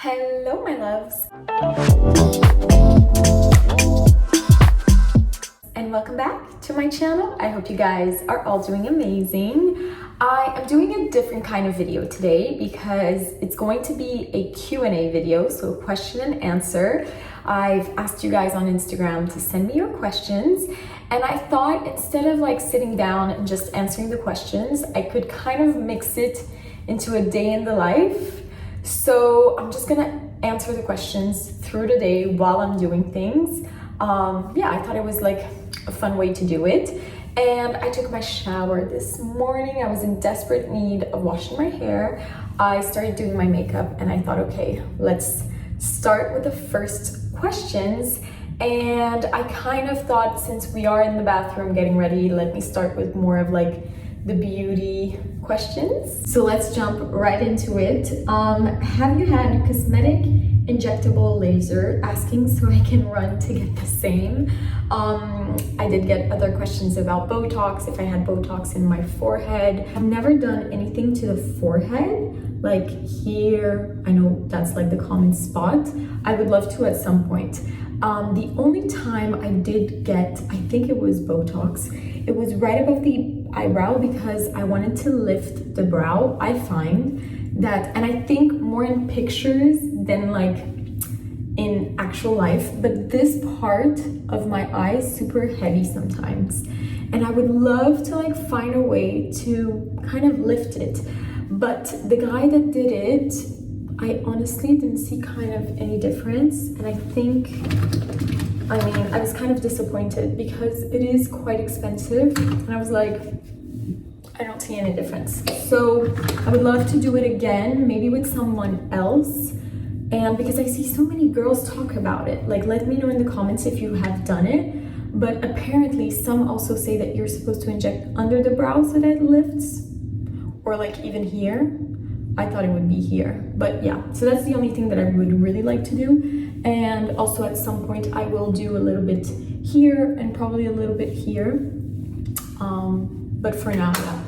Hello, my loves, and welcome back to my channel. I hope you guys are all doing amazing. I am doing a different kind of video today because it's going to be a Q&A video, so question and answer. I've asked you guys on Instagram to send me your questions, and I thought instead of like sitting down and just answering the questions, I could kind of mix it into a day in the life. So I'm just gonna answer the questions through the day while I'm doing things. I thought it was like a fun way to do it. And I took my shower this morning. I was in desperate need of washing my hair. I started doing my makeup and I thought, okay, let's start with the first questions. And I kind of thought, since we are in the bathroom getting ready, let me start with more of like the beauty questions. So let's jump right into it. Have you had cosmetic injectable laser? Asking so I can run to get the same. I did get other questions about Botox, if I had Botox in my forehead. I've never done anything to the forehead, like here. I know that's like the common spot. I would love to at some point. The only time I did get, I think it was Botox, it was right above the eyebrow because I wanted to lift the brow. I find that, and I think more in pictures than like in actual life, but this part of my eye is super heavy sometimes. And I would love to like find a way to kind of lift it. But the guy that did it, I honestly didn't see kind of any difference. And I think, I was kind of disappointed because it is quite expensive. And I was like, I don't see any difference. So I would love to do it again, maybe with someone else. And because I see so many girls talk about it, like let me know in the comments if you have done it. But apparently some also say that you're supposed to inject under the brow so that it lifts, or like even here. I thought it would be here, but yeah, so that's the only thing that I would really like to do. And also at some point I will do a little bit here and probably a little bit here. But for now, yeah,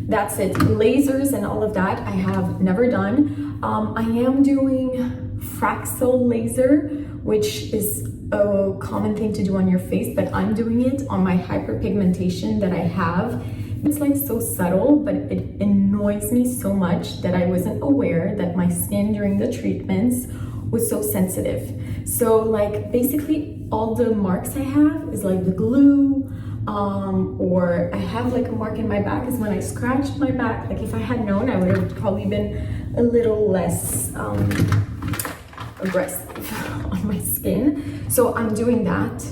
that's it. Lasers and all of that I have never done. I am doing Fraxel laser, which is a common thing to do on your face, but I'm doing it on my hyperpigmentation that I have. It's like so subtle, but it annoys me so much that I wasn't aware that my skin during the treatments was so sensitive. So like basically all the marks I have is like the glue, or I have like a mark in my back is when I scratched my back. Like if I had known, I would have probably been a little less aggressive on my skin. So I'm doing that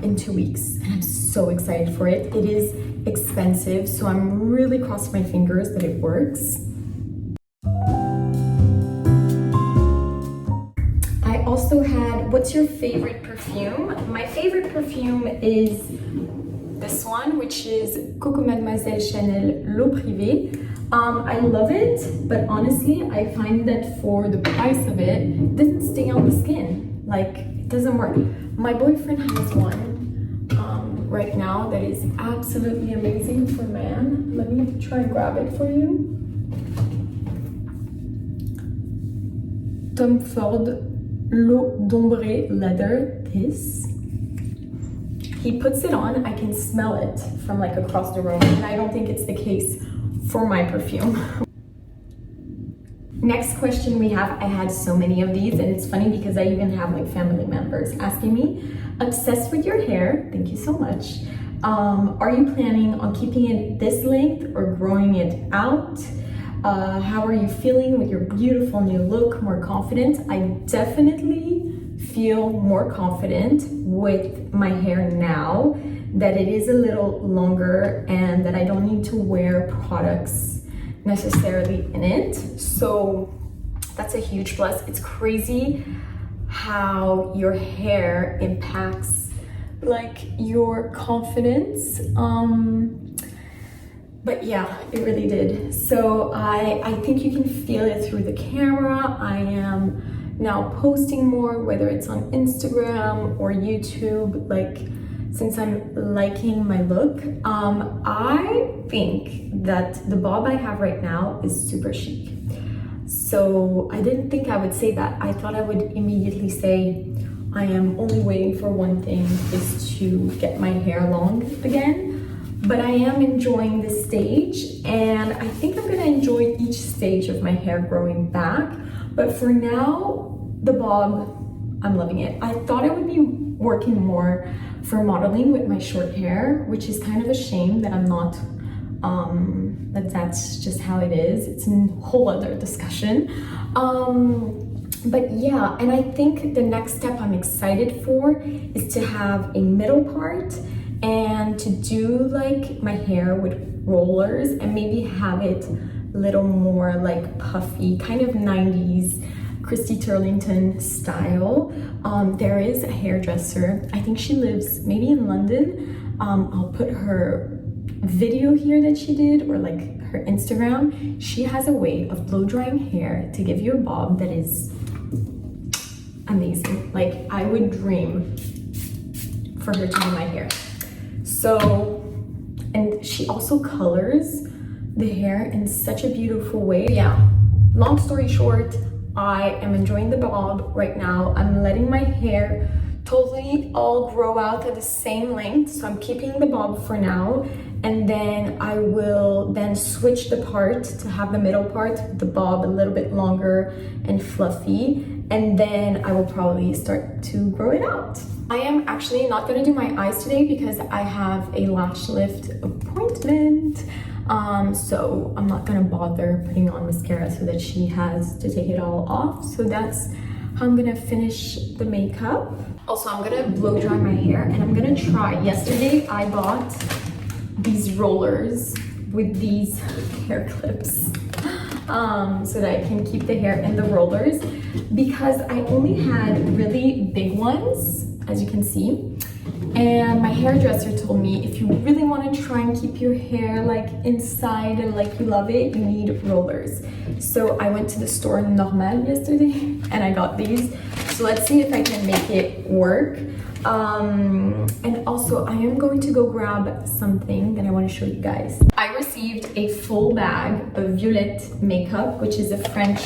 in 2 weeks and I'm so excited for it. It is expensive, so I'm really crossing my fingers that it works. I also had, what's your favorite perfume? My favorite perfume is this one, which is Coco Mademoiselle Chanel L'Eau Privée. I love it, but honestly, I find that for the price of it, it doesn't stay on the skin. Like, it doesn't work. My boyfriend has one right now that is absolutely amazing for men. Let me try and grab it for you. Tom Ford L'Eau d'Ombre Leather. This. He puts it on, I can smell it from like across the room, and I don't think it's the case for my perfume. Next question we have, I had so many of these, and it's funny because I even have like family members asking me, obsessed with your hair, thank you so much. Are you planning on keeping it this length or growing it out? How are you feeling with your beautiful new look, more confident? I definitely feel more confident with my hair now that it is a little longer and that I don't need to wear products necessarily in it. So that's a huge plus. It's crazy how your hair impacts like your confidence. But yeah, it really did. So I think you can feel it through the camera. I am now posting more, whether it's on Instagram or YouTube, like since I'm liking my look. I think that the bob I have right now is super chic. So I didn't think I would say that. I thought I would immediately say I am only waiting for one thing, is to get my hair long again. But I am enjoying this stage, and I think I'm gonna enjoy each stage of my hair growing back. But for now, the bob, I'm loving it. I thought I would be working more for modeling with my short hair, which is kind of a shame that I'm not, that's just how it is. It's a whole other discussion. But yeah, and I think the next step I'm excited for is to have a middle part and to do like my hair with rollers and maybe have it a little more like puffy, kind of 90s Christy Turlington style. There is a hairdresser, I think she lives maybe in London. I'll put her video here that she did, or like her Instagram. She has a way of blow drying hair to give you a bob that is amazing. Like, I would dream for her to do my hair. So, and she also colors the hair in such a beautiful way. Yeah, long story short, I am enjoying the bob right now. I'm letting my hair totally all grow out at the same length, so I'm keeping the bob for now, and then I will then switch the part to have the middle part, the bob, a little bit longer and fluffy, and then I will probably start to grow it out. I am actually not going to do my eyes today because I have a lash lift appointment. So I'm not gonna bother putting on mascara so that she has to take it all off. So that's how I'm gonna finish the makeup. Also, I'm gonna blow dry my hair, and I'm gonna try. Yesterday, I bought these rollers with these hair clips so that I can keep the hair in the rollers, because I only had really big ones, as you can see. And my hairdresser told me, if you really want to try and keep your hair like inside and like you love it, you need rollers. So I went to the store Normal yesterday and I got these. So let's see if I can make it work. And also I am going to go grab something that I want to show you guys. I received a full bag of Violette makeup, which is a French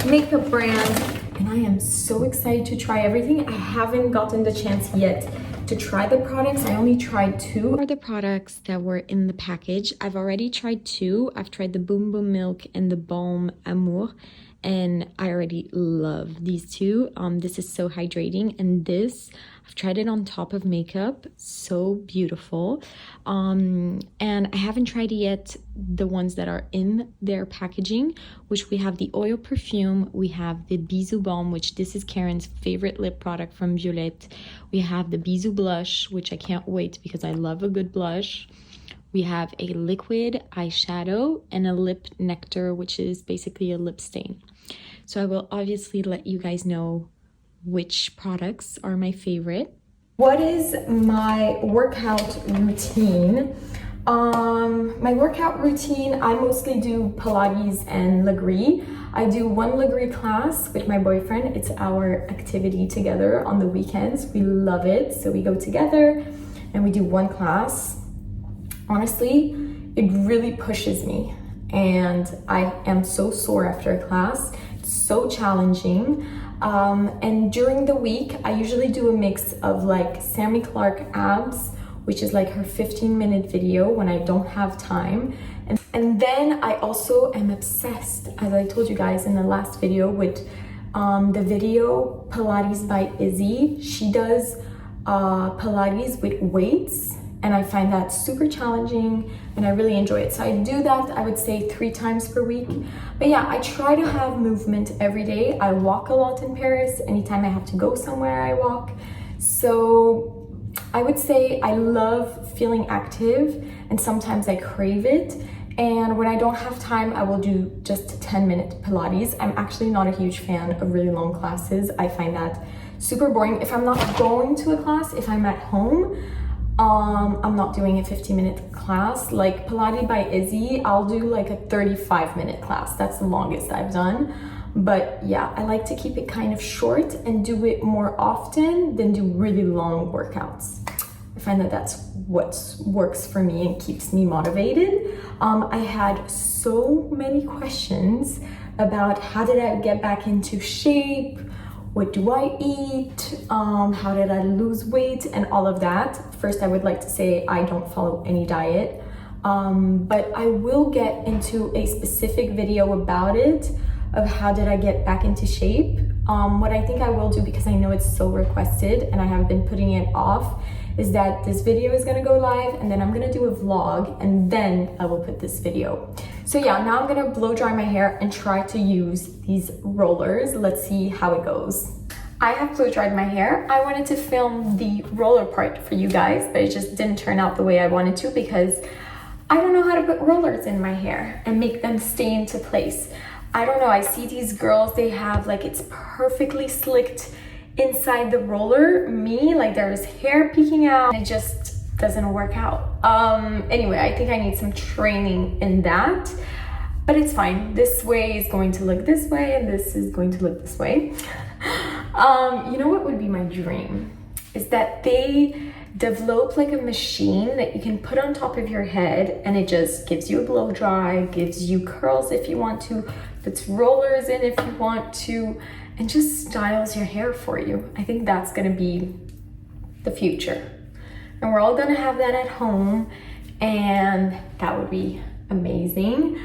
makeup brand, and I am so excited to try everything. I haven't gotten the chance yet to try the products. I only tried 2 are the products that were in the package. I've already tried 2. I've tried the Boom Boom Milk and the Balm Amour, and I already love these 2. This is so hydrating, and this, I've tried it on top of makeup, so beautiful. And I haven't tried yet the ones that are in their packaging, which we have the oil perfume, we have the Bisou Balm, which this is Karen's favorite lip product from Violette. We have the Bisou Blush, which I can't wait because I love a good blush. We have a liquid eyeshadow and a lip nectar, which is basically a lip stain. So I will obviously let you guys know which products are my favorite. What is my workout routine? My workout routine, I mostly do Pilates and Legree. I do 1 Legree class with my boyfriend. It's our activity together on the weekends. We love it. So we go together and we do 1 class. Honestly, it really pushes me, and I am so sore after a class. It's so challenging. And during the week, I usually do a mix of like Sammy Clark abs, which is like her 15-minute video when I don't have time. And then I also am obsessed, as I told you guys in the last video, with the video Pilates by Izzy. She does Pilates with weights, and I find that super challenging and I really enjoy it. So I do that, I would say 3 times per week. But yeah, I try to have movement every day. I walk a lot in Paris. Anytime I have to go somewhere, I walk. So I would say I love feeling active, and sometimes I crave it. And when I don't have time, I will do just 10-minute Pilates. I'm actually not a huge fan of really long classes. I find that super boring. If I'm not going to a class, if I'm at home, I'm not doing a 15-minute class. Like Pilates by Izzy, I'll do like a 35-minute class. That's the longest I've done. But yeah, I like to keep it kind of short and do it more often than do really long workouts. I find that that's what works for me and keeps me motivated. I had so many questions about how did I get back into shape, what do I eat, how did I lose weight, and all of that. First, I would like to say I don't follow any diet, but I will get into a specific video about it, of how did I get back into shape. What I think I will do, because I know it's so requested and I have been putting it off, is that this video is gonna go live and then I'm gonna do a vlog and then I will put this video. So yeah, now I'm gonna blow dry my hair and try to use these rollers. Let's see how it goes. I have blow dried my hair. I wanted to film the roller part for you guys, but it just didn't turn out the way I wanted to, because I don't know how to put rollers in my hair and make them stay into place. I don't know, I see these girls, they have like, it's perfectly slicked inside the roller. Me, like there's hair peeking out, it just doesn't work out. Anyway, I think I need some training in that, but it's fine. This way is going to look this way and this is going to look this way. You know what would be my dream? Is that they develop like a machine that you can put on top of your head and it just gives you a blow dry, gives you curls if you want to, puts rollers in if you want to, and just styles your hair for you. I think that's gonna be the future. And we're all gonna have that at home, and that would be amazing.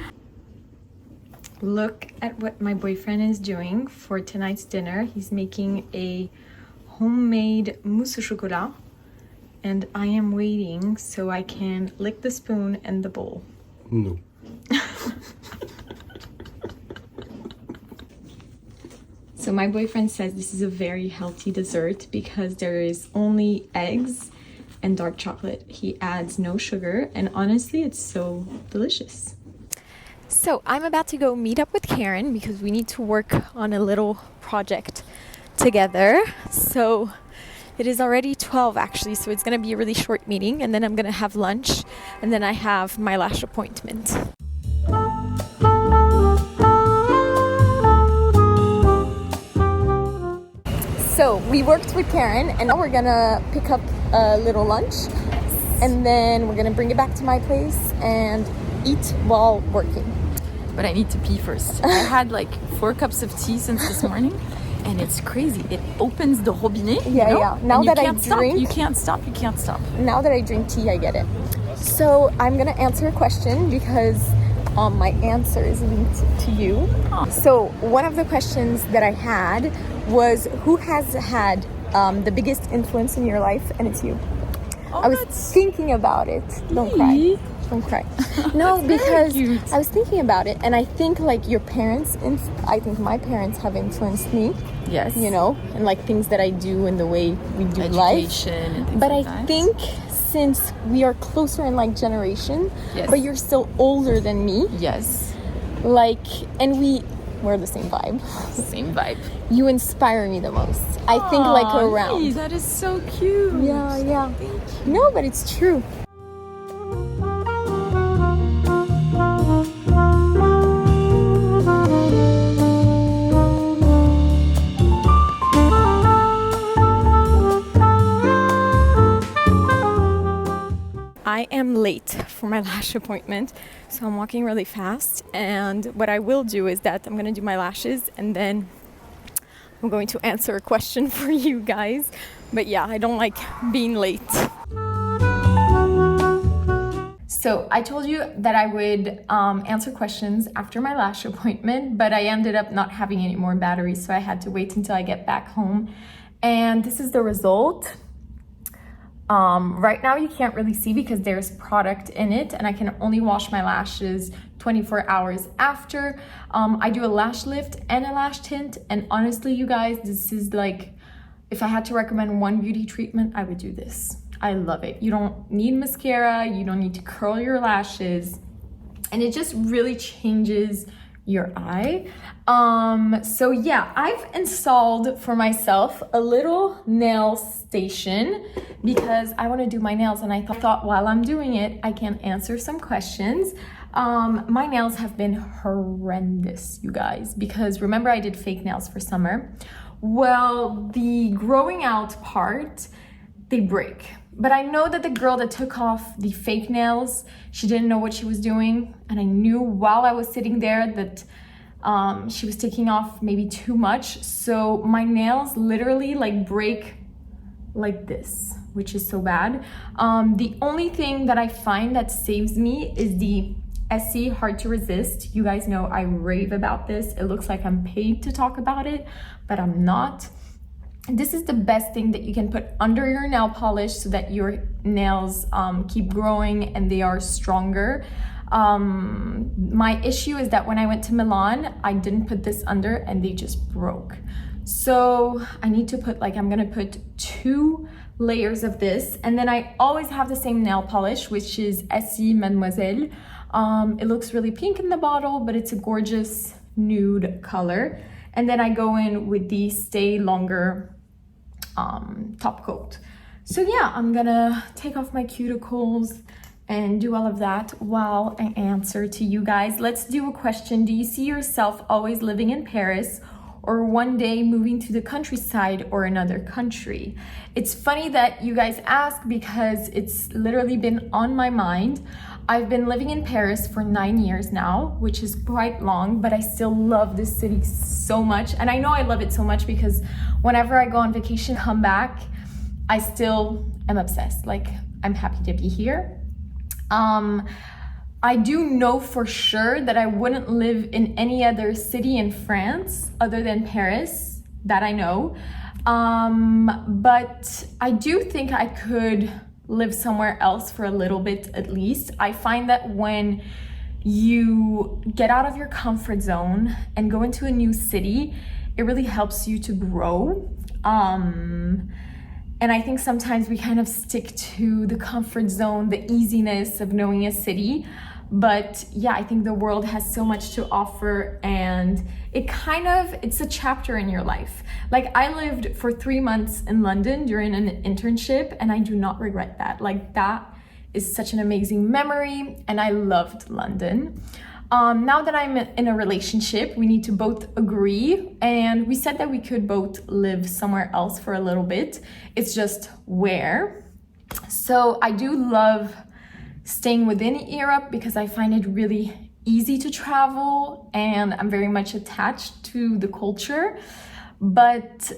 Look at what my boyfriend is doing for tonight's dinner. He's making a homemade mousse au chocolat, and I am waiting so I can lick the spoon and the bowl. No. So my boyfriend says this is a very healthy dessert because there is only eggs and dark chocolate. He adds no sugar, and honestly, it's so delicious. So I'm about to go meet up with Karen because we need to work on a little project together. So it is already 12 actually, so it's gonna be a really short meeting, and then I'm gonna have lunch, and then I have my lash appointment. So we worked with Karen, and now we're gonna pick up a little lunch, and then we're gonna bring it back to my place and eat while working. But I need to pee first. I had like 4 cups of tea since this morning, and it's crazy. It opens the robinet. Yeah, you know? yeah. Now that I drink, you can't stop. Now that I drink tea, I get it. So I'm gonna answer a question because my answer is linked to you. So one of the questions that I had was, who has had the biggest influence in your life? And it's you. Oh, I was thinking about it. Don't cry. Don't cry. No, because I was thinking about it, and I think like your parents, I think my parents have influenced me. Yes. You know, and like things that I do and the way we do Education life. And things but like I that. think since we are closer in like generation, Yes. but you're still older than me, Yes. like, and we're the same vibe. Same vibe. You inspire me the most. I think like around. Hey, that is so cute. Yeah, yeah. Thank you. No, but it's true. I am late for my lash appointment, so I'm walking really fast, and what I will do is that I'm gonna do my lashes and then I'm going to answer a question for you guys. But yeah, I don't like being late. So I told you that I would answer questions after my lash appointment, but I ended up not having any more batteries, so I had to wait until I get back home. And this is the result. Right now you can't really see because there's product in it, and I can only wash my lashes 24 hours after. I do a lash lift and a lash tint, and honestly you guys, this is like, if I had to recommend one beauty treatment, I would do this. I love it. You don't need mascara, you don't need to curl your lashes, and it just really changes your eye. So yeah, I've installed for myself a little nail station because I want to do my nails, and I thought while I'm doing it, I can answer some questions. My nails have been horrendous, you guys, because remember I did fake nails for summer. Well, the growing out part, they break. But I know that the girl that took off the fake nails, she didn't know what she was doing. And I knew while I was sitting there that She was taking off maybe too much, so my nails literally like break like this, which is so bad. The only thing that I find that saves me is the Essie Hard to Resist. You guys know I rave about this. It looks like I'm paid to talk about it, but I'm not. This is the best thing that you can put under your nail polish so that your nails keep growing and they are stronger. My issue is that when I went to Milan, I didn't put this under and they just broke. So I need to put I'm gonna put 2 layers of this, and then I always have the same nail polish, which is Essie Mademoiselle. It looks really pink in the bottle, but it's a gorgeous nude color. And then I go in with the Stay Longer top coat. So yeah, I'm gonna take off my cuticles and do all of that while I answer to you guys. Let's do a question. Do you see yourself always living in Paris, or one day moving to the countryside or another country? It's funny that you guys ask because it's literally been on my mind. I've been living in Paris for 9 years now, which is quite long, but I still love this city so much. And I know I love it so much because whenever I go on vacation, come back, I still am obsessed. Like, I'm happy to be here. I do know for sure that I wouldn't live in any other city in France other than Paris, that I know. But I do think I could live somewhere else for a little bit at least. I find that when you get out of your comfort zone and go into a new city, it really helps you to grow. And I think sometimes we kind of stick to the comfort zone, the easiness of knowing a city. But yeah, I think the world has so much to offer, and it's a chapter in your life. Like, I lived for 3 months in London during an internship, and I do not regret that. Like, that is such an amazing memory, and I loved London. Now that I'm in a relationship, we need to both agree, and we said that we could both live somewhere else for a little bit. It's just where. So I do love staying within Europe because I find it really easy to travel, and I'm very much attached to the culture. But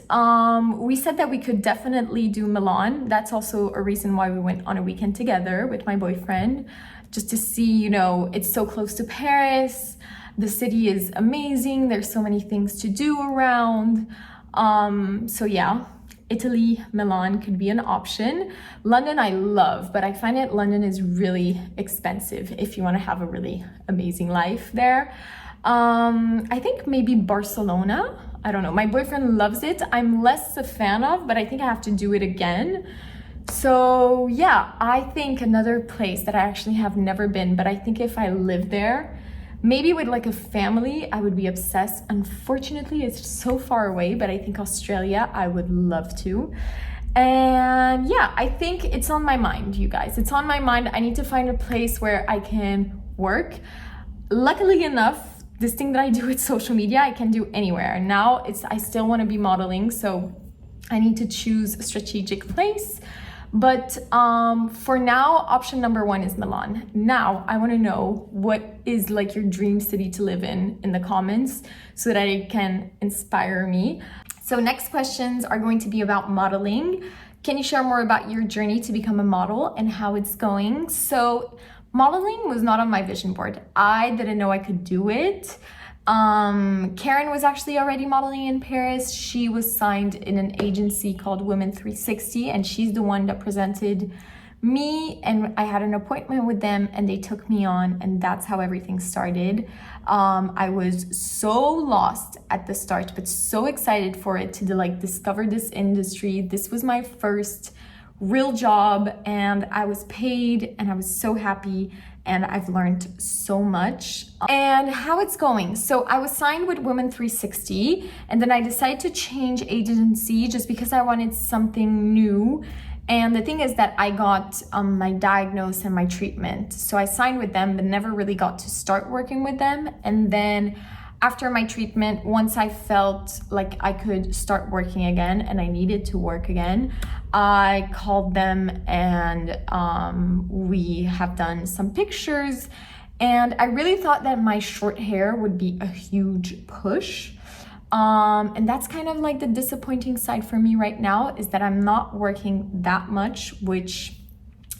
we said that we could definitely do Milan. That's also a reason why we went on a weekend together with my boyfriend, just to see, it's so close to Paris. The city is amazing. There's so many things to do around. So yeah, Italy, Milan could be an option. London I love, but I find that London is really expensive if you want to have a really amazing life there. I think maybe Barcelona. I don't know. My boyfriend loves it. I'm less a fan of, but I think I have to do it again. So yeah, I think another place that I actually have never been, but I think if I lived there, maybe with like a family, I would be obsessed. Unfortunately, it's so far away, but I think Australia, I would love to. And yeah, I think it's on my mind, you guys. It's on my mind. I need to find a place where I can work. Luckily enough, this thing that I do with social media, I can do anywhere. Now I still want to be modeling, so I need to choose a strategic place. But for now, option number 1 is Milan. Now, I want to know what is like your dream city to live in the comments so that it can inspire me. So next questions are going to be about modeling. Can you share more about your journey to become a model and how it's going? So modeling was not on my vision board. I didn't know I could do it. Karen was actually already modeling in Paris. She was signed in an agency called Women 360, and she's the one that presented me, and I had an appointment with them and they took me on, and that's how everything started. I was so lost at the start, but so excited for it to discover this industry. This was my first real job, and I was paid, and I was so happy, and I've learned so much. And how it's going. So I was signed with Women 360, and then I decided to change agency just because I wanted something new. And the thing is that I got my diagnosis and my treatment. So I signed with them, but never really got to start working with them. And then after my treatment, once I felt like I could start working again and I needed to work again, I called them, and we have done some pictures, And I really thought that my short hair would be a huge push. And that's kind of like the disappointing side for me right now, is that I'm not working that much, which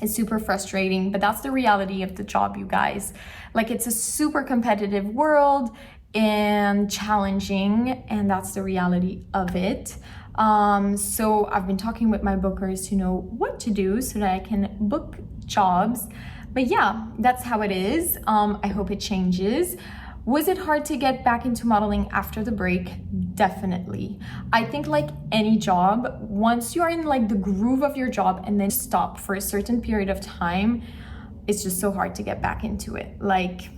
is super frustrating, but that's the reality of the job, you guys. Like, it's a super competitive world and challenging, and that's the reality of it. So I've been talking with my bookers to know what to do so that I can book jobs. But yeah, that's how it is. I hope it changes. Was it hard to get back into modeling after the break? Definitely. I think like any job, once you are in like the groove of your job and then stop for a certain period of time, it's just so hard to get back into it. Like,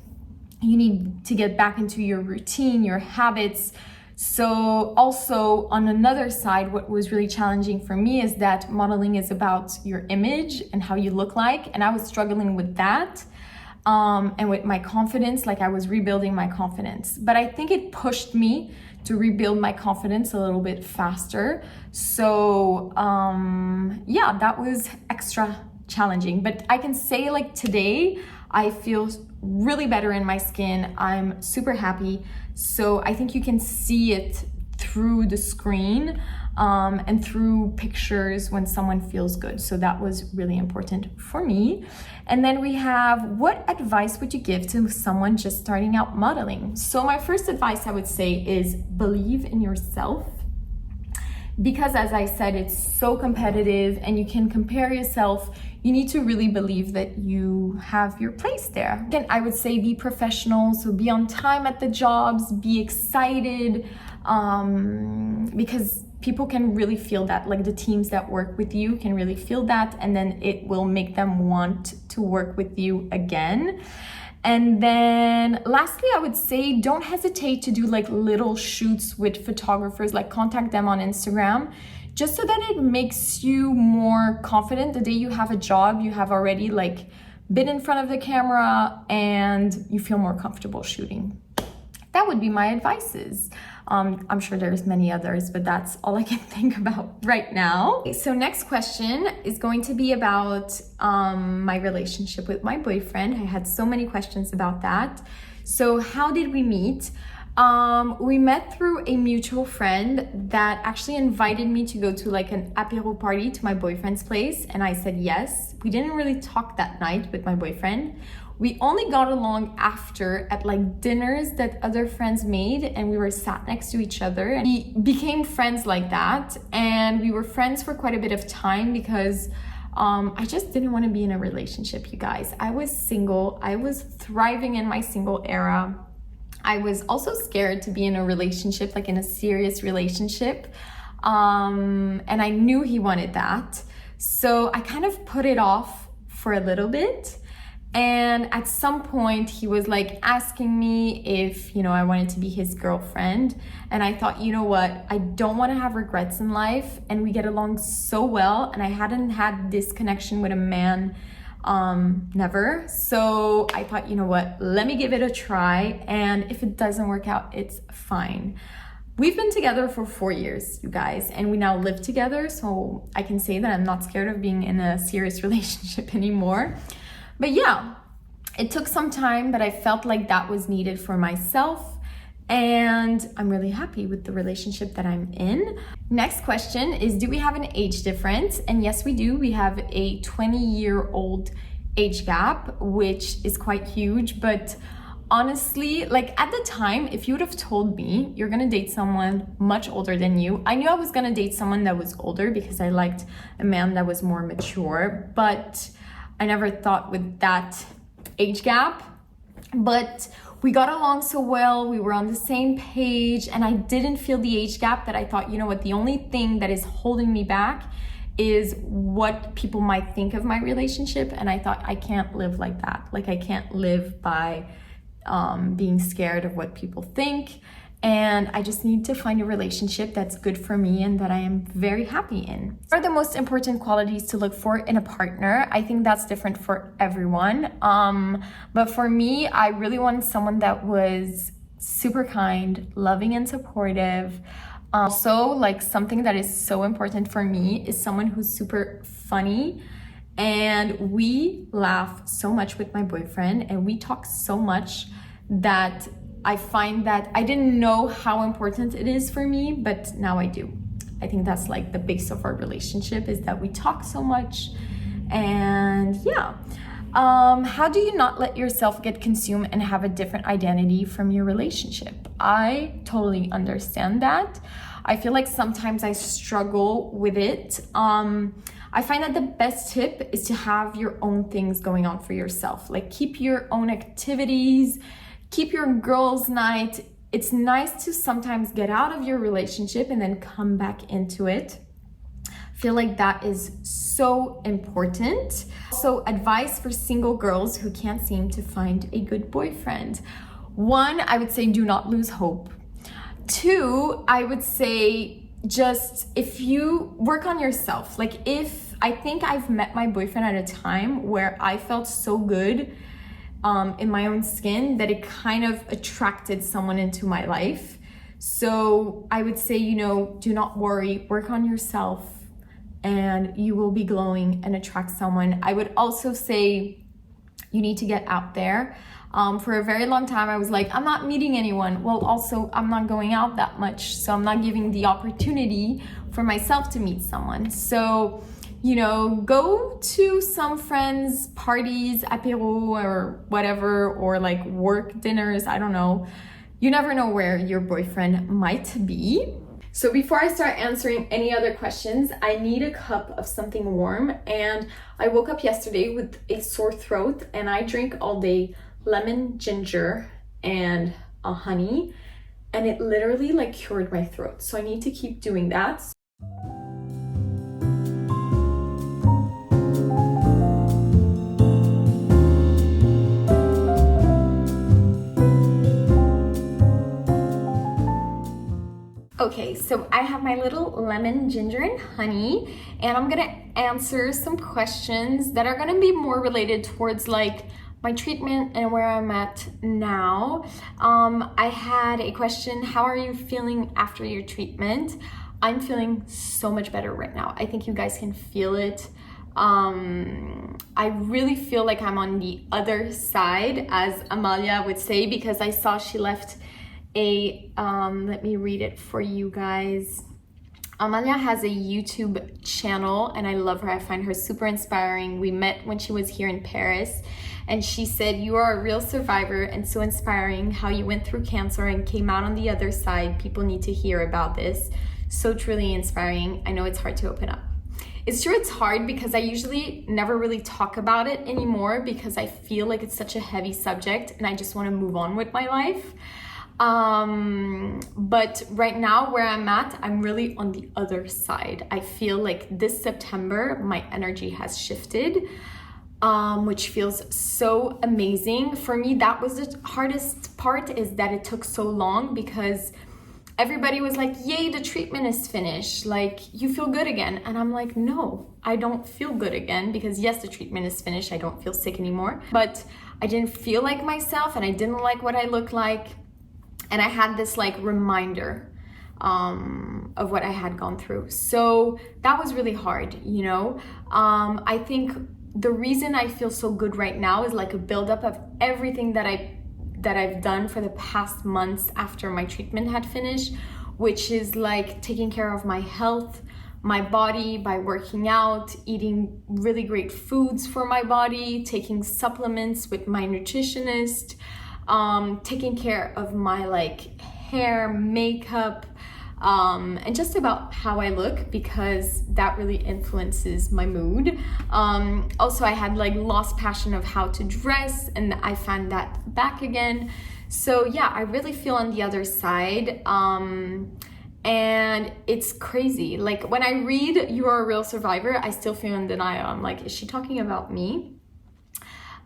you need to get back into your routine, your habits. So also on another side, what was really challenging for me is that modeling is about your image and how you look like. And I was struggling with that. And with my confidence, like I was rebuilding my confidence. But I think it pushed me to rebuild my confidence a little bit faster. So yeah, that was extra challenging. But I can say like today, I feel really better in my skin. I'm super happy. So I think you can see it through the screen and through pictures when someone feels good. So that was really important for me. And then we have, what advice would you give to someone just starting out modeling? So my first advice I would say is believe in yourself. Because as I said, it's so competitive and you can compare yourself. You need to really believe that you have your place there. Again, I would say be professional. So be on time at the jobs, be excited, because people can really feel that. Like the teams that work with you can really feel that, and then it will make them want to work with you again. And then lastly, I would say don't hesitate to do like little shoots with photographers, like contact them on Instagram, just so that it makes you more confident. The day you have a job, you have already like been in front of the camera and you feel more comfortable shooting. That would be my advices. I'm sure there's many others, but that's all I can think about right now. So next question is going to be about my relationship with my boyfriend. I had so many questions about that. So how did we meet? We met through a mutual friend that actually invited me to go to like an apéro party to my boyfriend's place, and I said yes. We didn't really talk that night with my boyfriend. We only got along after at like dinners that other friends made, and we were sat next to each other and we became friends like that. And we were friends for quite a bit of time because I just didn't want to be in a relationship, you guys. I was single. I was thriving in my single era. I was also scared to be in a relationship, like in a serious relationship. And I knew he wanted that. So I kind of put it off for a little bit. And at some point he was like asking me if, I wanted to be his girlfriend. And I thought, you know what? I don't want to have regrets in life. And we get along so well. And I hadn't had this connection with a man never. So I thought, you know what? Let me give it a try. And if it doesn't work out, it's fine. We've been together for 4 years, you guys, and we now live together. So I can say that I'm not scared of being in a serious relationship anymore. But yeah, it took some time, but I felt like that was needed for myself. And I'm really happy with the relationship that I'm in. Next question is, do we have an age difference? And yes, we do. We have a 20-year-old age gap, which is quite huge. But honestly, like at the time, if you would have told me you're gonna date someone much older than you, I knew I was gonna date someone that was older because I liked a man that was more mature. But I never thought with that age gap. But we got along so well, we were on the same page, and I didn't feel the age gap. That I thought, you know what, the only thing that is holding me back is what people might think of my relationship. And I thought, I can't live like that. Like I can't live by being scared of what people think. And I just need to find a relationship that's good for me and that I am very happy in. What are the most important qualities to look for in a partner? I think that's different for everyone. But for me, I really wanted someone that was super kind, loving and supportive. Also, like something that is so important for me is someone who's super funny And we laugh so much with my boyfriend, and we talk so much that I find that I didn't know how important it is for me, but now I do. I think that's like the base of our relationship, is that we talk so much. And yeah. How do you not let yourself get consumed and have a different identity from your relationship? I totally understand that. I feel like sometimes I struggle with it. I find that the best tip is to have your own things going on for yourself. Like, keep your own activities, keep your girls' night. It's nice to sometimes get out of your relationship and then come back into it. I feel like that is so important. So, advice for single girls who can't seem to find a good boyfriend. 1, I would say do not lose hope. 2, I would say just if you work on yourself. Like, if I think I've met my boyfriend at a time where I felt so good in my own skin that it kind of attracted someone into my life. So I would say, you know, do not worry, work on yourself, and you will be glowing and attract someone. I would also say you need to get out there. For a very long time, I was like, I'm not meeting anyone. Well, also, I'm not going out that much, so I'm not giving the opportunity for myself to meet someone. So, you know, go to some friends' parties, apéro or whatever, or like work dinners, I don't know. You never know where your boyfriend might be. So before I start answering any other questions, I need a cup of something warm. And I woke up yesterday with a sore throat, and I drink all day lemon, ginger, and honey, and it literally like cured my throat. So I need to keep doing that. Okay, so I have my little lemon, ginger, and honey, and I'm gonna answer some questions that are gonna be more related towards like my treatment and where I'm at now. I had a question, how are you feeling after your treatment? I'm feeling so much better right now. I think you guys can feel it. I really feel like I'm on the other side, as Amalia would say, because I saw she left a, let me read it for you guys. Amalia has a YouTube channel, and I love her. I find her super inspiring. We met when she was here in Paris, and she said, "You are a real survivor and so inspiring how you went through cancer and came out on the other side. People need to hear about this. So truly inspiring. I know it's hard to open up." It's true, it's hard because I usually never really talk about it anymore because I feel like it's such a heavy subject and I just want to move on with my life. But right now where I'm at, I'm really on the other side. I feel like this September, my energy has shifted, which feels so amazing. For me, that was the hardest part, is that it took so long because everybody was like, yay, the treatment is finished. Like, you feel good again. And I'm like, no, I don't feel good again, because yes, the treatment is finished. I don't feel sick anymore, but I didn't feel like myself and I didn't like what I looked like. And I had this like reminder of what I had gone through. So that was really hard, you know? I think the reason I feel so good right now is like a buildup of everything that I've done for the past months after my treatment had finished, which is like taking care of my health, my body, by working out, eating really great foods for my body, taking supplements with my nutritionist, taking care of my like hair, makeup, and just about how I look, because that really influences my mood. Also, I had like lost passion of how to dress, and I found that back again. So yeah, I really feel on the other side. And it's crazy. Like when I read "You Are a Real Survivor," I still feel in denial. I'm like, is she talking about me?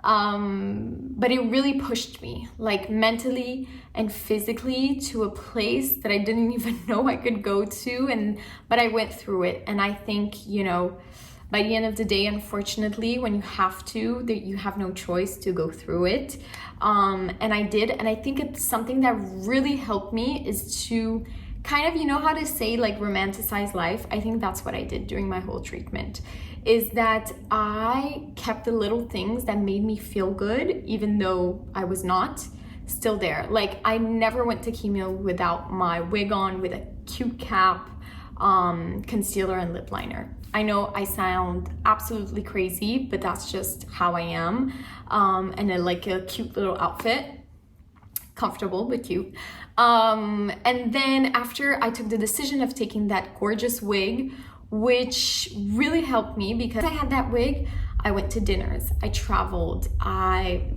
But it really pushed me, like mentally and physically, to a place that I didn't even know I could go to, but I went through it. And I think, you know, by the end of the day, unfortunately, when you have to, that you have no choice to go through it. And I did, and I think it's something that really helped me is to kind of, you know how to say like romanticize life? I think that's what I did during my whole treatment, is that I kept the little things that made me feel good, even though I was not still there. Like I never went to chemo without my wig on, with a cute cap, concealer and lip liner. I know I sound absolutely crazy, but that's just how I am. And then like a cute little outfit, comfortable but cute. And then after I took the decision of taking that gorgeous wig, which really helped me because I had that wig, I went to dinners, I traveled, I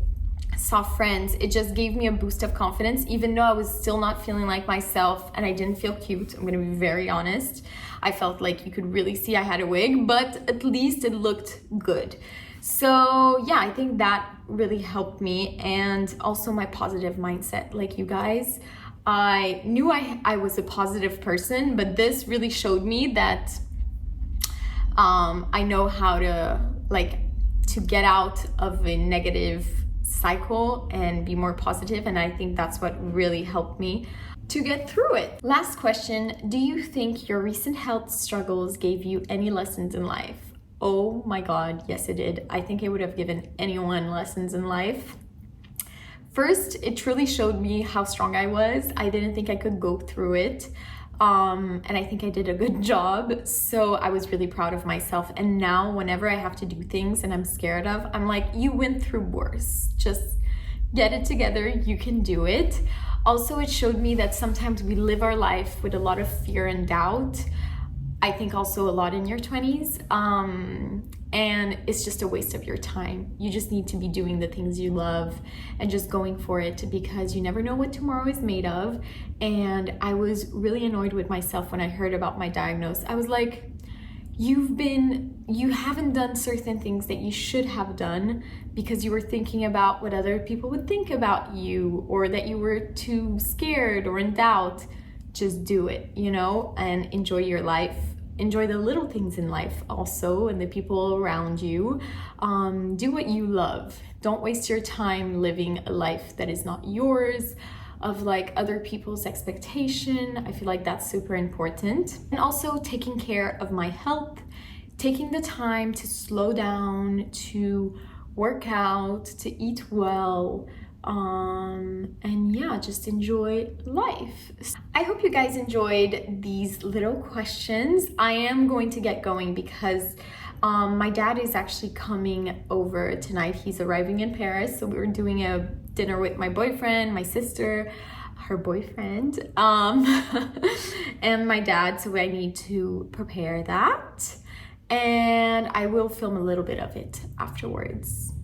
saw friends. It just gave me a boost of confidence, even though I was still not feeling like myself and I didn't feel cute. I'm gonna be very honest. I felt like you could really see I had a wig, but at least it looked good. So yeah, I think that really helped me, and also my positive mindset. Like you guys, I knew I was a positive person, but this really showed me that I know how to get out of a negative cycle and be more positive, and I think that's what really helped me to get through it. Last question, do you think your recent health struggles gave you any lessons in life? Oh my God, yes it did. I think it would have given anyone lessons in life. First, it truly showed me how strong I was. I didn't think I could go through it. And I think I did a good job. So I was really proud of myself. And now whenever I have to do things and I'm scared of, I'm like, you went through worse. Just get it together, you can do it. Also, it showed me that sometimes we live our life with a lot of fear and doubt. I think also a lot in your 20s. And it's just a waste of your time. You just need to be doing the things you love and just going for it, because you never know what tomorrow is made of. And I was really annoyed with myself when I heard about my diagnosis. I was like, you haven't done certain things that you should have done because you were thinking about what other people would think about you, or that you were too scared or in doubt. Just do it, you know, and enjoy your life. Enjoy the little things in life also, and the people around you. Do what you love. Don't waste your time living a life that is not yours, of like other people's expectation. I feel like that's super important. And also taking care of my health, taking the time to slow down, to work out, to eat well, and yeah, just enjoy life. I hope you guys enjoyed these little questions. I am going to get going because my dad is actually coming over tonight. He's arriving in Paris, so we're doing a dinner with my boyfriend, my sister, her boyfriend, and my dad, so I need to prepare that, and I will film a little bit of it afterwards.